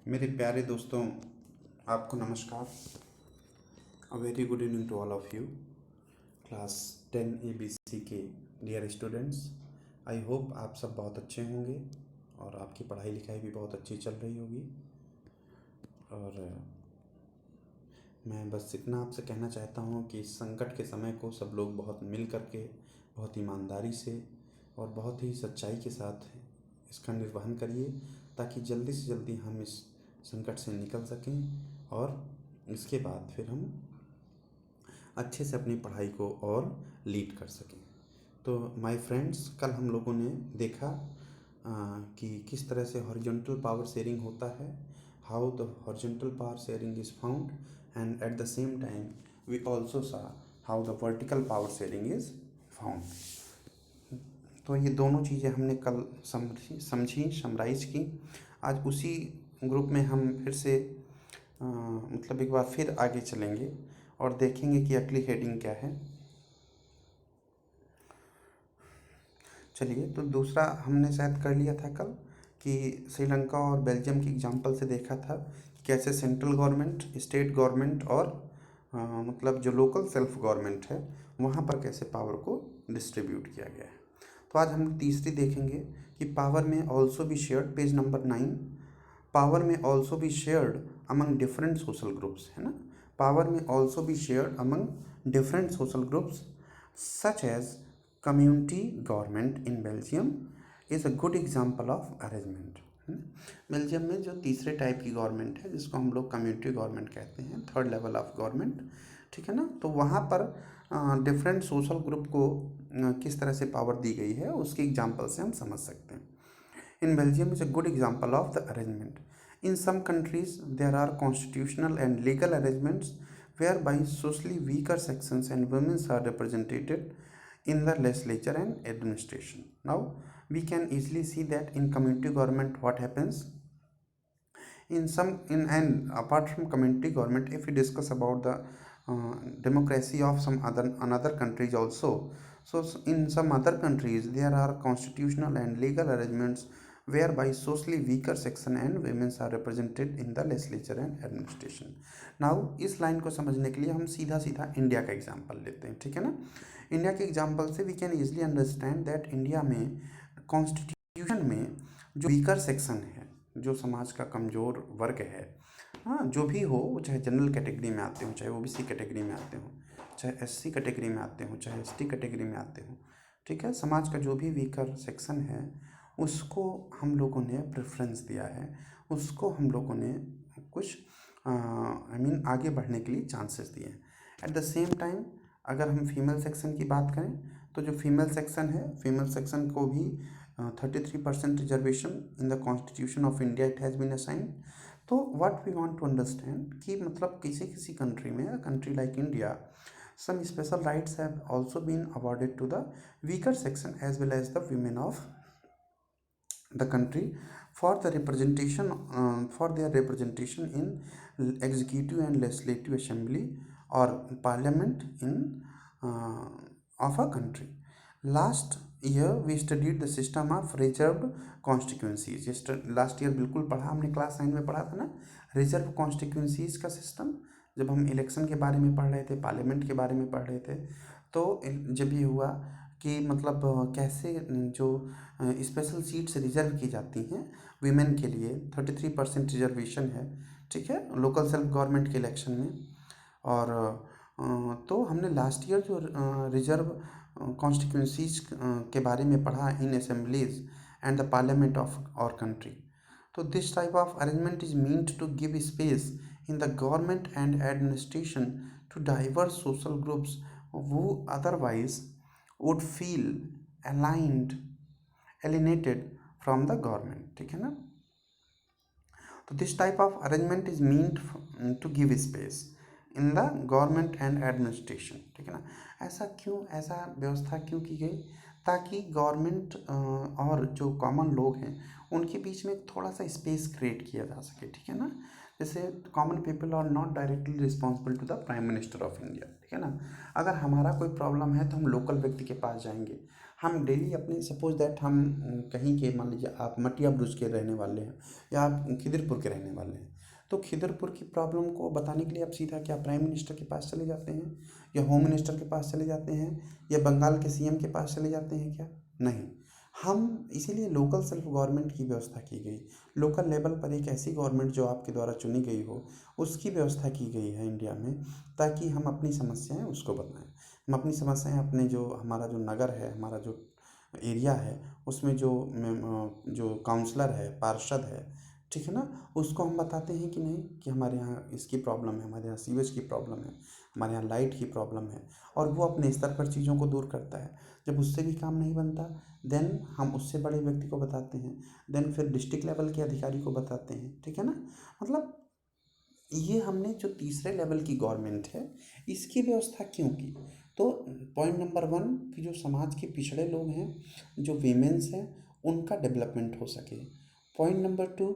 मेरे प्यारे दोस्तों, आपको नमस्कार। A very good evening to all of you. Class 10 ABC के डियर स्टूडेंट्स, आई होप आप सब बहुत अच्छे होंगे और आपकी पढ़ाई लिखाई भी बहुत अच्छी चल रही होगी। और मैं बस इतना आपसे कहना चाहता हूँ कि इस संकट के समय को सब लोग बहुत मिल करके, बहुत ईमानदारी से और बहुत ही सच्चाई के साथ इसका निर्वहन करिए, ताकि जल्दी से जल्दी हम इस संकट से निकल सकें और इसके बाद फिर हम अच्छे से अपनी पढ़ाई को और लीड कर सकें। तो माय फ्रेंड्स, कल हम लोगों ने देखा कि किस तरह से हॉरिजॉन्टल पावर शेयरिंग होता है, how the horizontal power sharing is found, and at the same time we also saw how the vertical power sharing is found. तो ये दोनों चीज़ें हमने कल समझी, समराइज की। आज उसी ग्रुप में हम फिर से मतलब एक बार फिर आगे चलेंगे और देखेंगे कि अगली हेडिंग क्या है। चलिए, तो दूसरा हमने शायद कर लिया था कल कि श्रीलंका और बेल्जियम की एग्जांपल से देखा था कि कैसे सेंट्रल गवर्नमेंट, स्टेट गवर्नमेंट और मतलब जो लोकल सेल्फ गवर्नमेंट है वहाँ पर कैसे पावर को डिस्ट्रीब्यूट किया गया है। तो आज हम तीसरी देखेंगे कि power may also be shared, page number 9। Power may also be shared among different social groups, है ना। Power may also be shared among different social groups such as community government in Belgium is a good example of arrangement. Belgium में जो तीसरे type की government है, जिसको हम लोग कम्युनिटी गवर्नमेंट कहते हैं, थर्ड लेवल ऑफ गवर्नमेंट, ठीक है ना। तो वहाँ पर डिफरेंट सोशल ग्रुप को किस तरह से पावर दी गई है उसके एग्जाम्पल से हम समझ सकते हैं। In Belgium is a good example of the arrangement. In some countries, there are constitutional and legal arrangements whereby socially weaker sections and women are represented in the legislature and administration. Now, we can easily see that in community government, what happens? And apart from community government, if we discuss about the democracy of some another countries also, so in some other countries there are constitutional and legal arrangements whereby socially weaker section and women are represented in the legislature and administration. Now इस line को समझने के लिए हम सीधा सीधा India का example लेते हैं, ठीक है ना। इंडिया के एग्जांपल से we can easily understand that India में कॉन्स्टिट्यूशन में जो वीकर सेक्शन है, जो समाज का कमज़ोर वर्ग है, हाँ, जो भी हो, चाहे जनरल कैटेगरी में आते हो, चाहे ओबीसी कैटेगरी में आते हो, चाहे एससी कैटेगरी में आते हो, चाहे एसटी कैटेगरी में आते हो, ठीक है, समाज का जो भी वीकर सेक्शन है उसको हम लोगों ने प्रेफरेंस दिया है, उसको हम लोगों ने कुछ आगे बढ़ने के लिए चांसेस दिए हैं। एट द सेम टाइम अगर हम फीमेल सेक्शन की बात करें तो जो फीमेल सेक्शन है, फीमेल सेक्शन को भी 33% reservation in the constitution of India it has been assigned. तो what we want to understand कि मतलब किसी किसी कंट्री में, country like India, some special rights have also been awarded to the weaker section as well as the women of the country for the representation for their representation in executive and legislative assembly or parliament in of a country. Last year we studied the system of reserved constituencies. Last year बिल्कुल पढ़ा हमने, class 9 में पढ़ा था ना, reserve constituencies का system. जब हम इलेक्शन के बारे में पढ़ रहे थे, पार्लियामेंट के बारे में पढ़ रहे थे, तो जब ये हुआ कि मतलब कैसे जो स्पेशल सीट्स रिजर्व की जाती हैं वीमेन के लिए, 33% रिजर्वेशन है, ठीक है, लोकल सेल्फ गवर्नमेंट के इलेक्शन में। और तो हमने लास्ट ईयर जो रिजर्व कॉन्स्टिट्यूंसीज के बारे में पढ़ा in assemblies and the parliament of our country. तो this type of arrangement is meant to give space in the government and administration to diverse social groups who otherwise would feel alienated from the government, ठीक है ना। तो this type of arrangement is meant to give space in the government and administration, ठीक है ना। ऐसा क्यों, ऐसा व्यवस्था क्यों की गई, ताकि गवर्नमेंट और जो कॉमन लोग हैं उनके बीच में थोड़ा सा स्पेस क्रिएट किया जा सके, ठीक है ना। जैसे common people are not directly responsible to the Prime Minister of India, ठीक है ना। अगर हमारा कोई प्रॉब्लम है तो हम लोकल व्यक्ति के पास जाएंगे। हम डेली अपनी सपोज दैट हम कहीं के, मान लीजिए आप मटिया बुरुज के रहने वाले हैं या आप खिदिरपुर के रहने वाले हैं, तो खिदिरपुर की प्रॉब्लम को बताने के लिए आप सीधा क्या प्राइम मिनिस्टर के पास चले जाते हैं या होम मिनिस्टर के पास चले जाते हैं या बंगाल के सीएम के पास चले जाते हैं क्या? नहीं। हम इसीलिए लोकल सेल्फ गवर्नमेंट की व्यवस्था की गई। लोकल लेवल पर एक ऐसी गवर्नमेंट जो आपके द्वारा चुनी गई हो उसकी व्यवस्था की गई है इंडिया में, ताकि हम अपनी समस्याएं उसको बताएं। हम अपनी समस्याएं अपने जो हमारा जो नगर है, हमारा जो एरिया है, उसमें जो काउंसलर है, पार्षद है, ठीक है ना, उसको हम बताते हैं कि नहीं कि हमारे यहाँ इसकी प्रॉब्लम है, हमारे यहाँ सीवेज की प्रॉब्लम है, हमारे यहाँ लाइट की प्रॉब्लम है, और वो अपने स्तर पर चीज़ों को दूर करता है। जब उससे भी काम नहीं बनता, देन हम उससे बड़े व्यक्ति को बताते हैं, देन फिर डिस्ट्रिक्ट लेवल के अधिकारी को बताते हैं, ठीक है ना। मतलब ये हमने जो तीसरे लेवल की गवर्नमेंट है इसकी व्यवस्था क्यों की? तो पॉइंट नंबर 1 कि जो समाज के पिछड़े लोग हैं, जो वीमेंस हैं, उनका डेवलपमेंट हो सके। पॉइंट नंबर 2,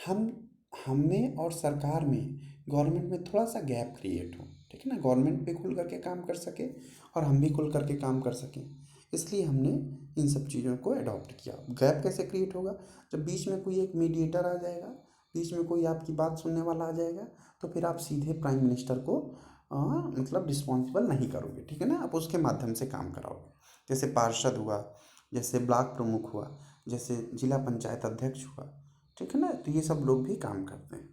हम हमें और सरकार में, गवर्नमेंट में थोड़ा सा गैप क्रिएट हो, ठीक है ना। गवर्नमेंट भी खुल करके काम कर सके और हम भी खुल करके काम कर सकें, इसलिए हमने इन सब चीज़ों को अडॉप्ट किया। गैप कैसे क्रिएट होगा? जब बीच में कोई एक मीडिएटर आ जाएगा, बीच में कोई आपकी बात सुनने वाला आ जाएगा, तो फिर आप सीधे प्राइम मिनिस्टर को मतलब रिस्पॉन्सिबल नहीं करोगे, ठीक है ना। आप उसके माध्यम से काम कराओगे, जैसे पार्षद हुआ, जैसे ब्लॉक प्रमुख हुआ, जैसे जिला पंचायत अध्यक्ष हुआ, ठीक है ना। तो ये सब लोग भी काम करते हैं।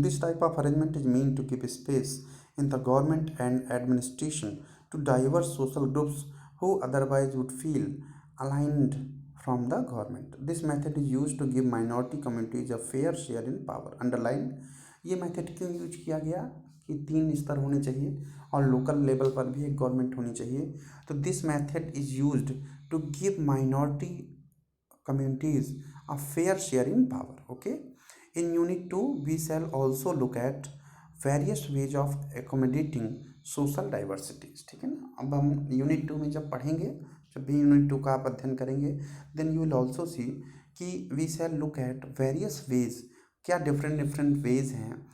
This type of arrangement is meant to give space in the government and administration to diverse social groups who otherwise would feel aligned from the government. This method is used to give minority communities a fair share in power. Underline, ये method क्यों use किया गया कि 3 स्तर होने चाहिए और local level पर भी एक गवर्नमेंट होनी चाहिए। तो this method is used to give minority communities a fair share in power. Okay, in unit 2 we shall also look at various ways of accommodating social diversities, ठीक है ना। अब हम यूनिट 2 में जब पढ़ेंगे, जब भी यूनिट 2 का आप अध्ययन करेंगे, then you will also see कि we shall look at various ways, क्या डिफरेंट डिफरेंट वेज हैं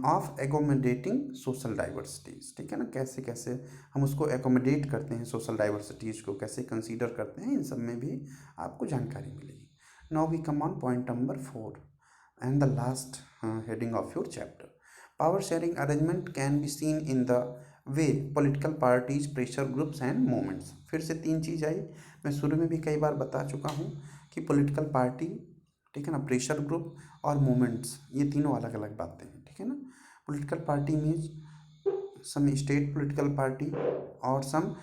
ऑफ एकोमोडेटिंग सोशल डाइवर्सिटीज़, ठीक है ना। कैसे कैसे हम उसको एकोमोडेट करते हैं, सोशल डाइवर्सिटीज़ को कैसे कंसीडर करते हैं, इन सब में भी आपको जानकारी मिलेगी। Now we come on point number 4 and the last heading of your chapter. Power sharing arrangement can be seen in the way political parties, pressure groups and movements. फिर से 3 चीज़ आई, मैं शुरू में भी कई बार बता चुका हूँ कि पॉलिटिकल पार्टी, ठीक है ना, प्रेशर ग्रुप और मूवमेंट्स, ये तीनों अलग अलग बातें हैं, ठीक है ना। Political party means some state political party और सम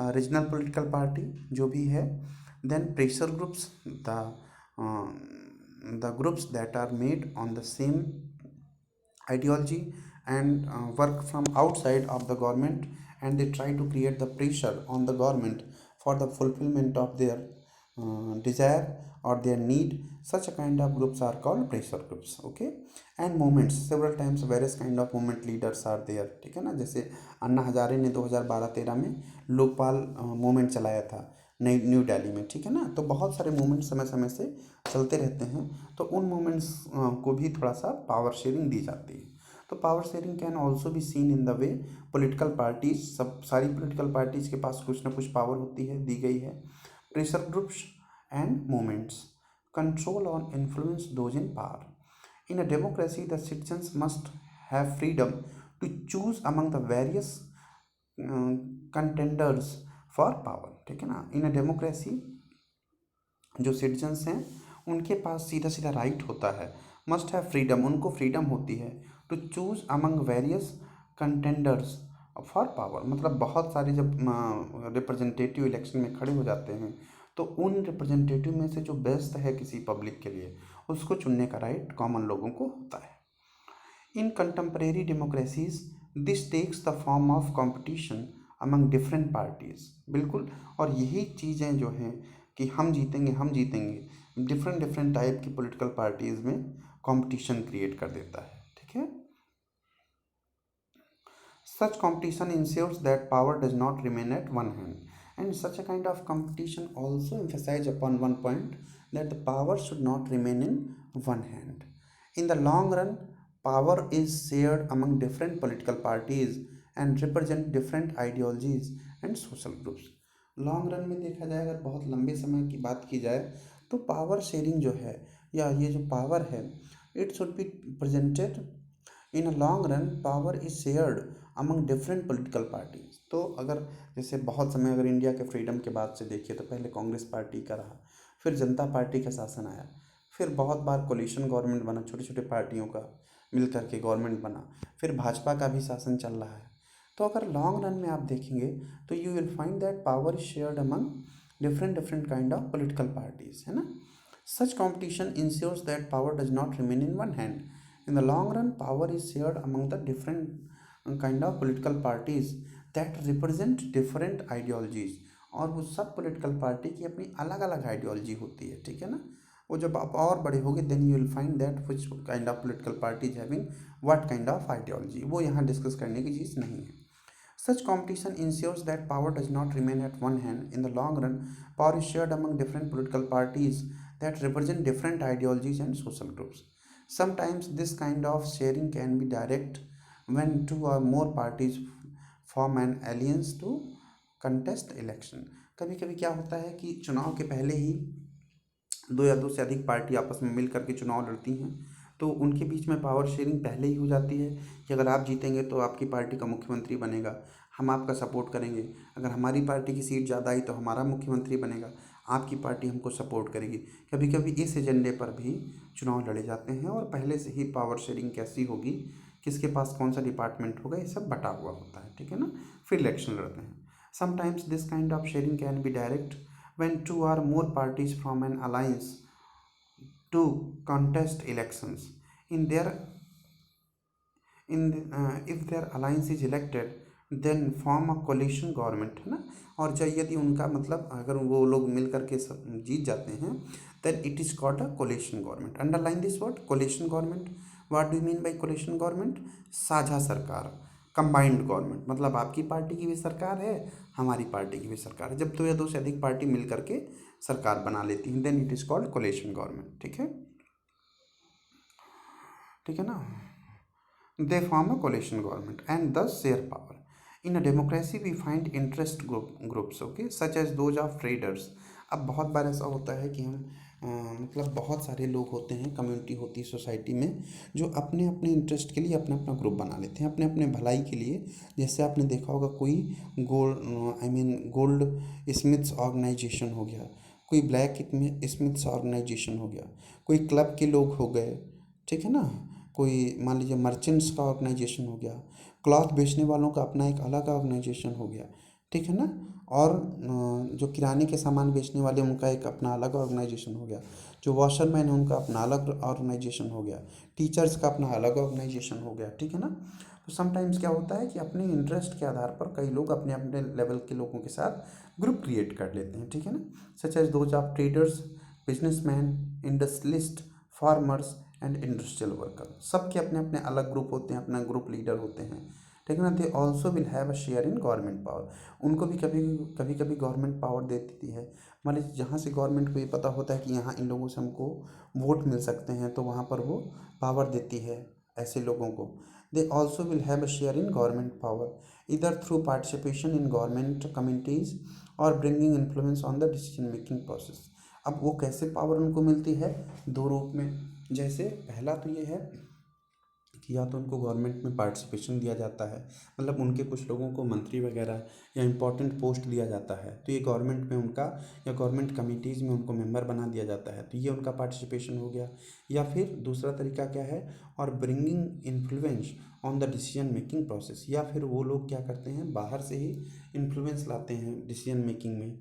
रीजनल पॉलिटिकल पार्टी जो भी है। Then pressure groups, the groups that are made on the same ideology and work from outside of the government, and they try to create the pressure on the government for the fulfillment of their desire or their need. Such a kind of groups are called pressure groups. Okay, and movements, several times various kind of movement leaders are there, ठीक है ना। जैसे अन्ना हजारे ने 2012-13 में Lokpal movement चलाया था नई new Delhi में, ठीक है ना। तो बहुत सारे मूवमेंट समय समय से चलते रहते हैं, तो उन मूवमेंट्स को भी थोड़ा सा पावर शेयरिंग दी जाती है। तो power sharing can also be seen in the way political parties, सब सारी पॉलिटिकल पार्टीज के पास कुछ ना कुछ पावर होती है, दी गई है। Pressure groups and movements control और influence those in power. In a democracy the citizens must have freedom to choose among the various contenders for power, ठीक है ना। इन अ डेमोक्रेसी जो सिटीजन्स हैं उनके पास सीधा सीधा राइट होता है, मस्ट हैव फ्रीडम, उनको फ्रीडम होती है, to choose among various contenders for power. मतलब बहुत सारे जब रिप्रेजेंटेटिव इलेक्शन में खड़े हो जाते हैं, तो उन रिप्रेजेंटेटिव में से जो बेस्ट है किसी पब्लिक के लिए, उसको चुनने का राइट कॉमन लोगों को होता है। In contemporary democracies this takes the form of competition among different parties. बिल्कुल, और यही चीज़ें जो हैं कि हम जीतेंगे हम जीतेंगे, डिफरेंट डिफरेंट टाइप की पॉलिटिकल पार्टीज में कंपटीशन क्रिएट कर देता है, ठीक है। Such competition ensures that power does not remain at one hand, and such a kind of competition also emphasizes upon one point, that the power should not remain in one hand. In the long run, power is shared among different political parties and represent different ideologies and social groups. Long run में देखा जाए, अगर बहुत लंबे समय की बात की जाए, तो पावर शेयरिंग जो है, या ये जो पावर है, it should be presented in a long run, power is shared among different political parties. तो अगर जैसे बहुत समय अगर इंडिया के फ्रीडम के बाद से देखिए, तो पहले कांग्रेस पार्टी का रहा, फिर जनता पार्टी का शासन आया, फिर बहुत बार कोलिशन गवर्नमेंट बना, छोटे छोटे पार्टियों का मिल करके गवर्नमेंट बना, फिर भाजपा का भी शासन चल रहा है। तो अगर लॉन्ग रन में आप देखेंगे, तो you will find that power is shared among different different kind of political parties, है ना। Such competition ensures that power does not remain in one hand. In the long run, power is shared among the different kind of political parties that represent different ideologies। और वो सब political party की अपनी अलग अलग ideology होती है, ठीक है ना। वो जब आप और बड़े होगे, then you will find that which kind of political party is having what kind of ideology, वो यहाँ डिस्कस करने की चीज़ नहीं है। Such competition ensures that power does not remain at one hand. In the long run, power is shared among different political parties that represent different ideologies and social groups. Sometimes this kind of sharing can be direct when two or more parties form an alliance to contest election। कभी कभी क्या होता है कि चुनाव के पहले ही दो या दो से अधिक पार्टी आपस में मिल करके चुनाव लड़ती हैं, तो उनके बीच में पावर शेयरिंग पहले ही हो जाती है कि अगर आप जीतेंगे तो आपकी पार्टी का मुख्यमंत्री बनेगा, हम आपका सपोर्ट करेंगे। अगर हमारी पार्टी की सीट ज़्यादा आई तो हमारा मुख्यमंत्री बनेगा, आपकी पार्टी हमको सपोर्ट करेगी। कभी कभी इस एजेंडे पर भी चुनाव लड़े जाते हैं, और पहले से ही पावर शेयरिंग कैसी होगी, किसके पास कौन सा डिपार्टमेंट होगा, ये सब बटा हुआ होता है, ठीक है ना। फिर इलेक्शन लड़ते हैं। Sometimes this kind of sharing can be direct when two or more parties from an alliance to contest elections in their if their alliance is elected, then form a coalition government, है ना। और जब यदि उनका मतलब अगर वो लोग मिल करके सब जीत जाते हैं, then it is called a coalition government। underline this word coalition government। what do you mean by coalition government? साझा सरकार, कंबाइंड गवर्नमेंट, मतलब आपकी पार्टी की भी सरकार है, हमारी पार्टी की भी सरकार है। जब दो या दो से अधिक पार्टी मिल करके सरकार बना लेती हैं, then it is called coalition government, ठीक है, ठीक है ना। They form a coalition government and thus share power. In a democracy we find interest groups, okay, such as those of traders. अब बहुत बार ऐसा होता है कि हम मतलब बहुत सारे लोग होते हैं, कम्युनिटी होती है सोसाइटी में, जो अपने अपने इंटरेस्ट के लिए अपना अपना ग्रुप बना लेते हैं, अपने अपने भलाई के लिए। जैसे आपने देखा होगा, कोई गोल्ड स्मिथ्स ऑर्गेनाइजेशन हो गया, कोई ब्लैक स्मिथ्स ऑर्गेनाइजेशन हो गया, कोई क्लब के लोग हो गए, ठीक है ना, कोई मान लीजिए मर्चेंट्स का ऑर्गेनाइजेशन हो गया, क्लॉथ बेचने वालों का अपना एक अलग ऑर्गेनाइजेशन हो गया, ठीक है ना। और जो किराने के सामान बेचने वाले उनका एक अपना अलग ऑर्गेनाइजेशन हो गया, जो वॉशरमैन है उनका अपना अलग ऑर्गेनाइजेशन हो गया, टीचर्स का अपना अलग ऑर्गेनाइजेशन हो गया, ठीक है ना। तो समटाइम्स क्या होता है कि अपने इंटरेस्ट के आधार पर कई लोग अपने अपने लेवल के लोगों के साथ ग्रुप क्रिएट कर लेते हैं, ठीक है ना। Such as those of traders, businessman, industrialist, farmers and industrial worker. सबके अपने अपने अलग ग्रुप होते हैं, अपना ग्रुप लीडर होते हैं, ठीक है ना। दे also will have a share in government power. उनको भी कभी कभी गवर्नमेंट पावर दे देती है। मान लीजिए जहाँ से गवर्नमेंट को ये पता होता है कि यहाँ इन लोगों से हमको वोट मिल सकते हैं, तो वहाँ पर वो पावर देती है ऐसे लोगों को। They also will have a share in government power, either through participation in government committees और bringing influence on the decision making process. अब वो कैसे पावर उनको मिलती है? दो रूप में। जैसे पहला तो ये है कि या तो उनको गवर्नमेंट में पार्टिसिपेशन दिया जाता है, मतलब उनके कुछ लोगों को मंत्री वगैरह या इम्पोर्टेंट पोस्ट दिया जाता है, तो ये गवर्नमेंट में उनका या गवर्नमेंट कमिटीज़ में उनको मेंबर बना दिया जाता है, तो ये उनका पार्टिसिपेशन हो गया। या फिर दूसरा तरीका क्या है, और bringing influence on the decision making process, या फिर वो लोग क्या करते हैं, बाहर से ही इन्फ्लुएंस लाते हैं डिसीजन मेकिंग में।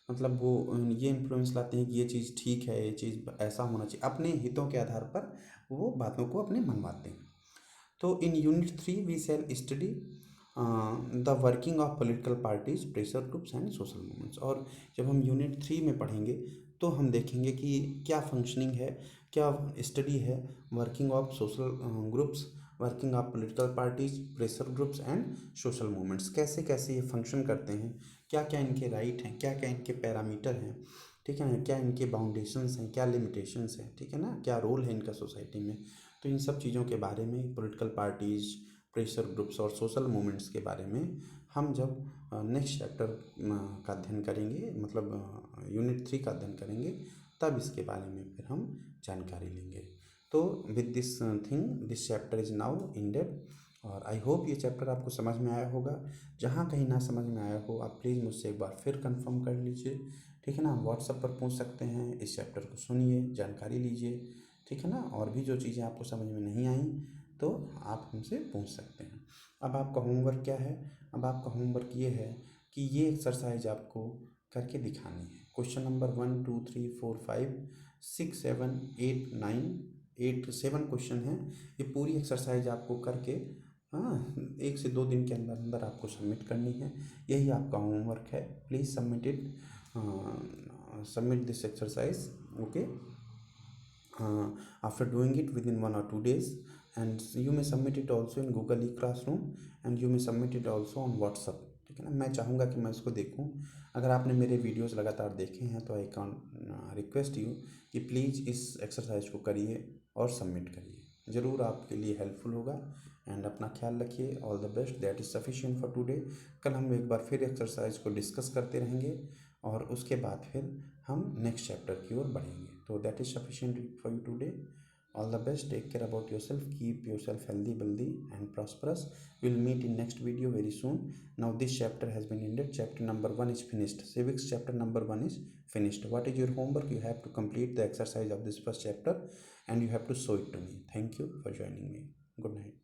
मतलब वो ये इन्फ्लुएंस लाते हैं कि ये चीज़ ठीक है, ये चीज़ ऐसा होना चाहिए, अपने हितों के आधार पर वो बातों को अपने मनवाते हैं। तो in unit 3 we shall study the working of political parties, pressure groups and social movements. और जब हम यूनिट 3 में पढ़ेंगे तो हम देखेंगे कि क्या फंक्शनिंग है, क्या स्टडी है working of social groups, working of political parties, pressure groups and social movements, कैसे कैसे ये फंक्शन करते हैं, क्या क्या इनके राइट हैं, क्या क्या इनके पैरामीटर हैं, ठीक है ना, क्या इनके बाउंडेशंस हैं, क्या लिमिटेशंस हैं, ठीक है ना, क्या रोल है इनका सोसाइटी में। तो इन सब चीज़ों के बारे में, पॉलिटिकल पार्टीज, प्रेशर ग्रुप्स और सोशल मूवमेंट्स के बारे में हम जब नेक्स्ट चैप्टर का अध्ययन करेंगे, मतलब यूनिट 3 का अध्ययन करेंगे, तब इसके बारे में फिर हम जानकारी लेंगे। तो with this thing this chapter is now ended, और आई होप ये चैप्टर आपको समझ में आया होगा। जहाँ कहीं ना समझ में आया हो आप प्लीज़ मुझसे एक बार फिर कंफर्म कर लीजिए, ठीक है ना। व्हाट्सएप पर पूछ सकते हैं, इस चैप्टर को सुनिए, जानकारी लीजिए, ठीक है ना। और भी जो चीज़ें आपको समझ में नहीं आई तो आप हमसे पूछ सकते हैं। अब आपका होमवर्क क्या है? अब आपका होमवर्क ये है कि ये एक्सरसाइज आपको करके दिखानी है। क्वेश्चन नंबर 1 2 3 4 5 6 7 8 9 8 7 क्वेश्चन हैं। ये पूरी एक्सरसाइज आपको करके, हाँ, 1 से 2 दिन के अंदर अंदर आपको सबमिट करनी है। यही आपका होमवर्क है। Please submit it, submit this exercise, okay, after doing it within 1 or 2 days, and you may submit it also in Google e-classroom and you may submit it also on WhatsApp, ठीक है ना। मैं चाहूँगा कि मैं इसको देखूँ। अगर आपने मेरे वीडियोस लगातार देखे हैं तो आई कैन रिक्वेस्ट यू कि प्लीज़ इस एक्सरसाइज को करिए और सबमिट करिए, ज़रूर आपके लिए हेल्पफुल होगा। एंड अपना ख्याल रखिए। All the best. That is sufficient for today. कल हम एक बार फिर एक्सरसाइज को डिस्कस करते रहेंगे और उसके बाद फिर हम नेक्स्ट चैप्टर की ओर बढ़ेंगे। तो that is sufficient for you today. All the best. Take care about yourself. Keep yourself healthy, wealthy, and prosperous. We'll meet in next video very soon. Now this chapter has been ended. Chapter number 1 is finished. Civics chapter number 1 is finished. What is your homework? You have to complete the exercise of this first chapter and you have to show it to me. Thank you for joining me. Good night.